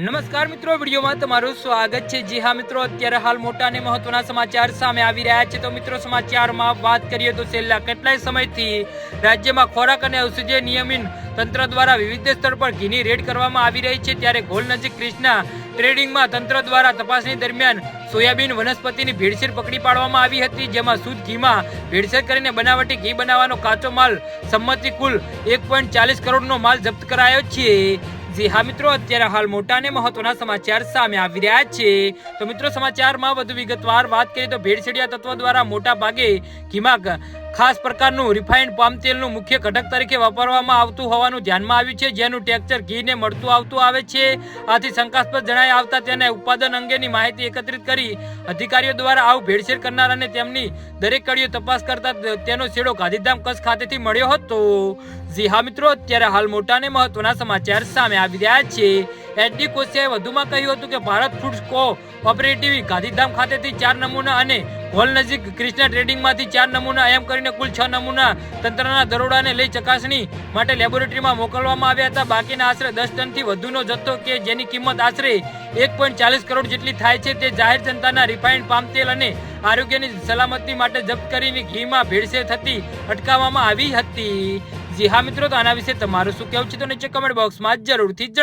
નમસ્કાર મિત્રો, વિડીયોમાં તમારું સ્વાગત છે। જી હા મિત્રો, અત્યારે હાલ મોટા અને મહત્વના સમાચાર સામે આવી રહ્યા છે। તો મિત્રો, સમાચારમાં વાત કરીએ તો છેલ્લા કેટલાય સમયથી રાજ્યમાં ખોરાક અને ઔષધીય નિયમન તંત્ર દ્વારા વિવિધ સ્તર પર ઘીની રેડ કરવામાં આવી રહી છે। ત્યારે ઘોલ નજીક ક્રિષ્ના ટ્રેડિંગમાં તંત્ર દ્વારા તપાસણી દરમિયાન સોયાબીન વનસ્પતિની ભેળસેળ પકડી પાડવામાં આવી હતી, જેમાં શુદ્ધ ઘીમાં ભેળસેળ કરીને બનાવટી ઘી બનાવવાનો કાચો માલ સંમતિ કુલ 1.40 કરોડનો માલ જપ્ત કરાયો છે। જી હા મિત્રો, અત્યારે હાલ મોટા અને મહત્વના સમાચાર સામે આવી રહ્યા છે। તો મિત્રો, સમાચારમાં વધુ વિગતવાર વાત કરીએ તો ભેળસેળિયા તત્વો દ્વારા મોટા ભાગે ઘીમાં ખાસ પ્રકારનું રિફાઇન્ડ પામ તેલનું મુખ્ય ઘટક તરીકે વાપરવામાં આવતું હોવાનું ધ્યાનમાં આવ્યું છે, જેનું ટેક્સચર ઘીને મળતું આવતું આવે છે। આથી શંકાસ્પદ જણાઈ આવતા તેને ઉત્પાદન અંગેની માહિતી એકત્રિત કરી અધિકારીઓ દ્વારા આવું ભેળસેળ કરનાર અને તેમની દરેક કડીઓ તપાસ કરતા તેનો છેડો ગાંધીધામ કચ્છ ખાતેથી મળ્યો હતો। જી હા મિત્રો, અત્યારે હાલ મોટા અને મહત્વના સમાચાર સામે આવી રહ્યા છે। એચડી કોશિયાએ વધુમાં કહ્યું હતું કે ભારત ફૂડ કોઓપરેટિવ ગાંધીધામ ખાતેથી 4 નમૂના અને હોલ નજીક ક્રિષ્ના ટ્રેડિંગમાંથી 4 નમૂના એમ કરીને કુલ 6 નમૂના તંત્રના દરોડાને લઈ ચકાસણી માટે લેબોરેટરીમાં મોકલવામાં આવ્યા હતા। બાકીના આશરે 10 ટનથી વધુનો જથ્થો કે જેની કિંમત આશરે 1.40 કરોડ જેટલી થાય છે તે જાહેર જનતાના રિફાઇન્ડ પામ તેલ અને આરોગ્યની સલામતી માટે જપ્ત કરીને ઘીમાં ભેળસેળ થતી અટકાવવામાં આવી હતી। જી હા મિત્રો, તો આના વિશે તમારું શું કહેવું છે તો નીચે કમેન્ટ બોક્સમાં જરૂરથી જણાવો।